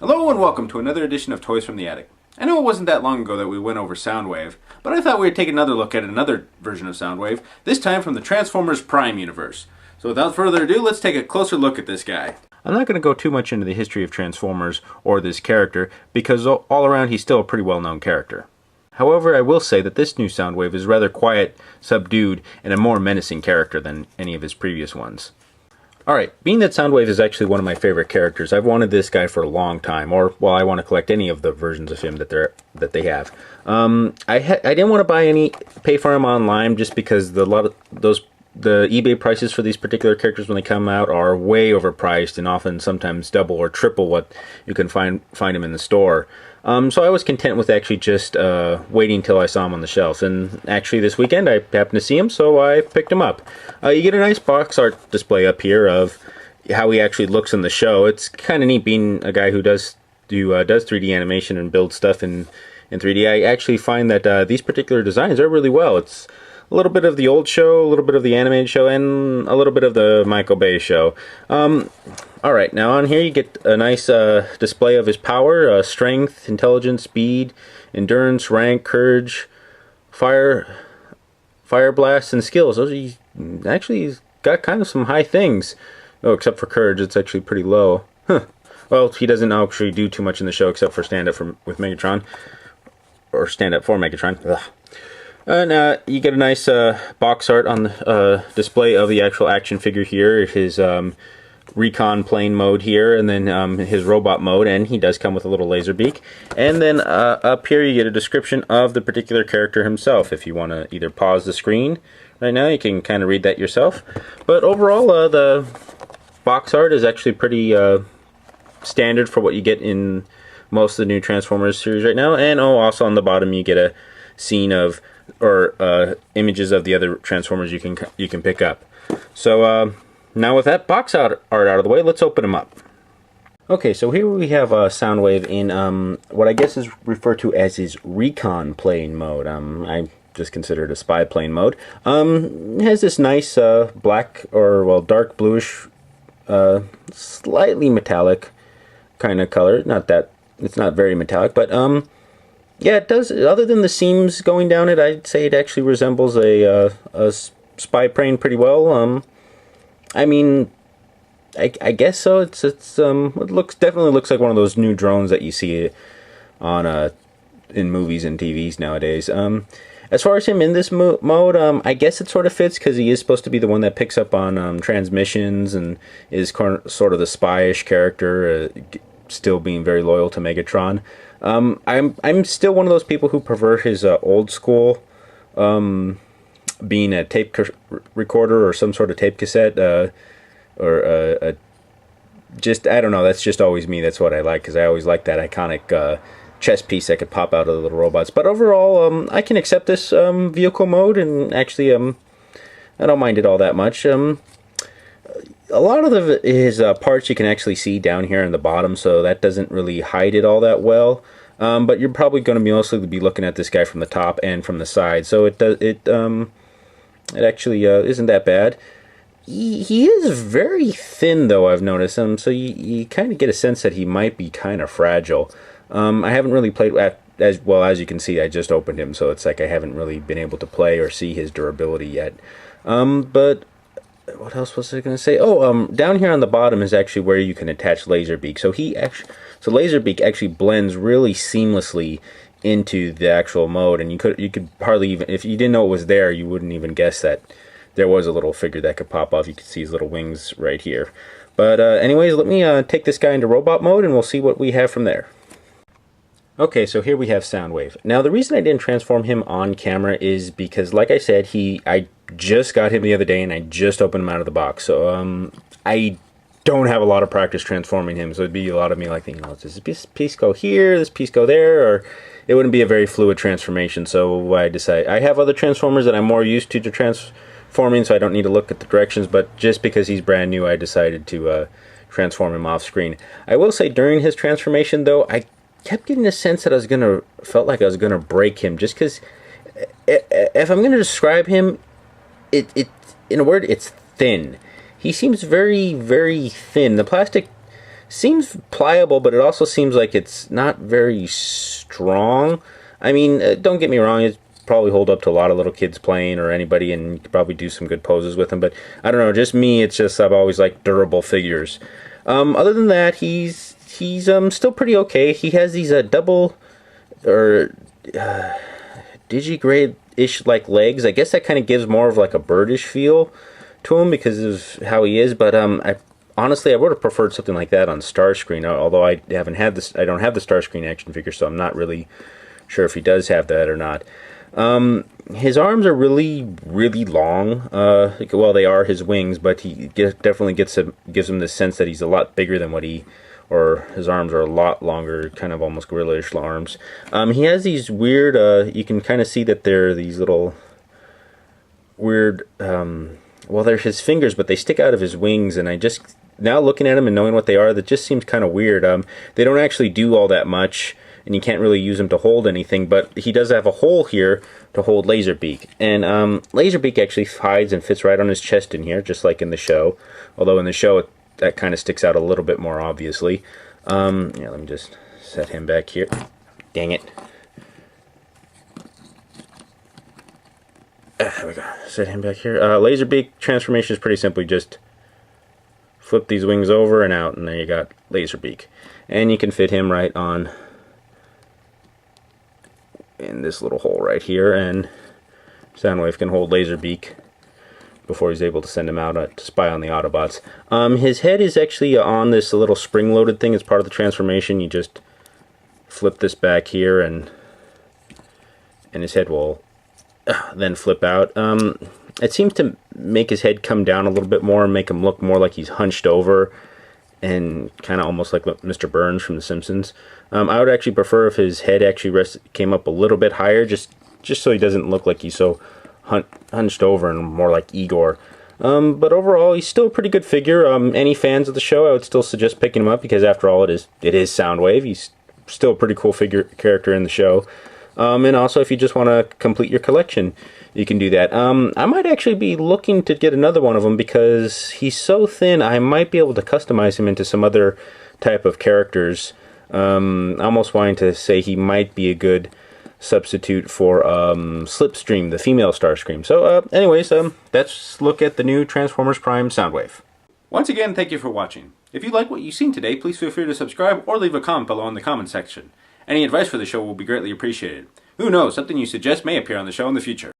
Hello and welcome to another edition of Toys from the Attic. I know it wasn't that long ago that we went over Soundwave, but I thought we'd take another look at another version of Soundwave, this time from the Transformers Prime universe. So without further ado, let's take a closer look at this guy. I'm not going to go too much into the history of Transformers or this character, because all around he's still a pretty well-known character. However, I will say that this new Soundwave is rather quiet, subdued, and a more menacing character than any of his previous ones. Alright, being that Soundwave is actually one of my favorite characters, I've wanted this guy for a long time, or, well, I want to collect any of the versions of him that they have. I didn't want to pay for him online just because the eBay prices for these particular characters when they come out are way overpriced and often sometimes double or triple what you can find him in the store. So I was content with actually just waiting until I saw him on the shelf, and actually this weekend I happened to see him, so I picked him up. You get a nice box art display up here of how he actually looks in the show. It's kind of neat being a guy who does 3D animation and builds stuff in 3D. I actually find that these particular designs are really well. It's a little bit of the old show, a little bit of the animated show, and a little bit of the Michael Bay show. Alright, now on here you get a nice display of his power, strength, intelligence, speed, endurance, rank, courage, fire blast, and skills. He's got kind of some high things. Oh, except for courage, it's actually pretty low. Huh. Well, he doesn't actually do too much in the show except for stand up with Megatron. Or stand up for Megatron. Ugh. And you get a nice box art on the display of the actual action figure here, his recon plane mode here, and then his robot mode, and he does come with a little laser beak. And then up here you get a description of the particular character himself. If you want to either pause the screen right now, you can kind of read that yourself. But overall, the box art is actually pretty standard for what you get in most of the new Transformers series right now. And also on the bottom you get a scene of images of the other Transformers you can pick up. So now with that box art out of the way, let's open them up. Okay, so here we have Soundwave in what I guess is referred to as his recon plane mode. I just consider it a spy plane mode. It has this nice black, or well, dark bluish, slightly metallic kind of color. It's not very metallic, but yeah, it does. Other than the seams going down it, I'd say it actually resembles a spy plane pretty well. I mean, I guess so. It definitely looks like one of those new drones that you see on in movies and TVs nowadays. As far as him in this mode, I guess it sort of fits because he is supposed to be the one that picks up on transmissions and is sort of the spy-ish character, still being very loyal to Megatron. I'm still one of those people who prefer his old school, being a tape recorder or some sort of tape cassette, or just, I don't know, that's just always me. That's what I like, because I always like that iconic chess piece that could pop out of the little robots. But overall, I can accept this vehicle mode, and actually I don't mind it all that much. A lot of his parts you can actually see down here in the bottom, so that doesn't really hide it all that well. But you're probably going to mostly be looking at this guy from the top and from the side, so it actually isn't that bad. He is very thin, though, I've noticed, so you kind of get a sense that he might be kind of fragile. I haven't really played as well. As you can see, I just opened him, so it's like I haven't really been able to play or see his durability yet. But what else was I going to say? Oh, down here on the bottom is actually where you can attach Laserbeak. So Laserbeak actually blends really seamlessly into the actual mode, and you could hardly even, if you didn't know it was there, you wouldn't even guess that there was a little figure that could pop off. You could see his little wings right here. But anyways, let me take this guy into robot mode, and we'll see what we have from there. Okay, so here we have Soundwave. Now, the reason I didn't transform him on camera is because, like I said, I just got him the other day, and I just opened him out of the box. So I don't have a lot of practice transforming him, so it'd be a lot of me like thinking, oh, does this piece go here, this piece go there, or it wouldn't be a very fluid transformation. So I decided, I have other Transformers that I'm more used to transforming, so I don't need to look at the directions, but just because he's brand new, I decided to transform him off screen. I will say, during his transformation, though, I kept getting a sense that felt like I was gonna break him, just because if I'm gonna describe him, in a word, it's thin. He seems very, very thin. The plastic seems pliable, but it also seems like it's not very strong. I mean, don't get me wrong, it's probably hold up to a lot of little kids playing or anybody, and you could probably do some good poses with him, but I don't know, just me, it's just I've always liked durable figures. Other than that, he's still pretty okay. He has these double or digigrade-ish like legs. I guess that kind of gives more of like a birdish feel to him because of how he is, but honestly, I would have preferred something like that on Starscream, although I don't have the Starscream action figure, so I'm not really sure if he does have that or not. His arms are really, really long. Well, they are his wings, but he definitely gives him the sense that he's a lot bigger than or his arms are a lot longer, kind of almost gorilla-ish arms. He has these weird, you can kind of see that they're these little weird, well, they're his fingers, but they stick out of his wings, and now looking at them and knowing what they are, that just seems kind of weird. They don't actually do all that much, and you can't really use him to hold anything, but he does have a hole here to hold Laserbeak. And Laserbeak actually hides and fits right on his chest in here, just like in the show. Although in the show, that kind of sticks out a little bit more obviously. Yeah, let me just set him back here. Dang it. There we go. Set him back here. Laserbeak transformation is pretty simply just flip these wings over and out, and there you got Laserbeak. And you can fit him right on in this little hole right here, and Soundwave can hold Laserbeak before he's able to send him out to spy on the Autobots. His head is actually on this little spring-loaded thing as part of the transformation. You just flip this back here, and his head will then flip out. It seems to make his head come down a little bit more and make him look more like he's hunched over, and kind of almost like Mr. Burns from The Simpsons. I would actually prefer if his head actually came up a little bit higher, just so he doesn't look like he's so hunched over and more like Igor. But overall, he's still a pretty good figure. Any fans of the show, I would still suggest picking him up, because after all, it is Soundwave. He's still a pretty cool character in the show. And also, if you just want to complete your collection, you can do that. I might actually be looking to get another one of them, because he's so thin, I might be able to customize him into some other type of characters. Almost wanting to say he might be a good substitute for Slipstream, the female Starscream. So, anyways, let's look at the new Transformers Prime Soundwave. Once again, thank you for watching. If you like what you've seen today, please feel free to subscribe or leave a comment below in the comment section. Any advice for the show will be greatly appreciated. Who knows, something you suggest may appear on the show in the future.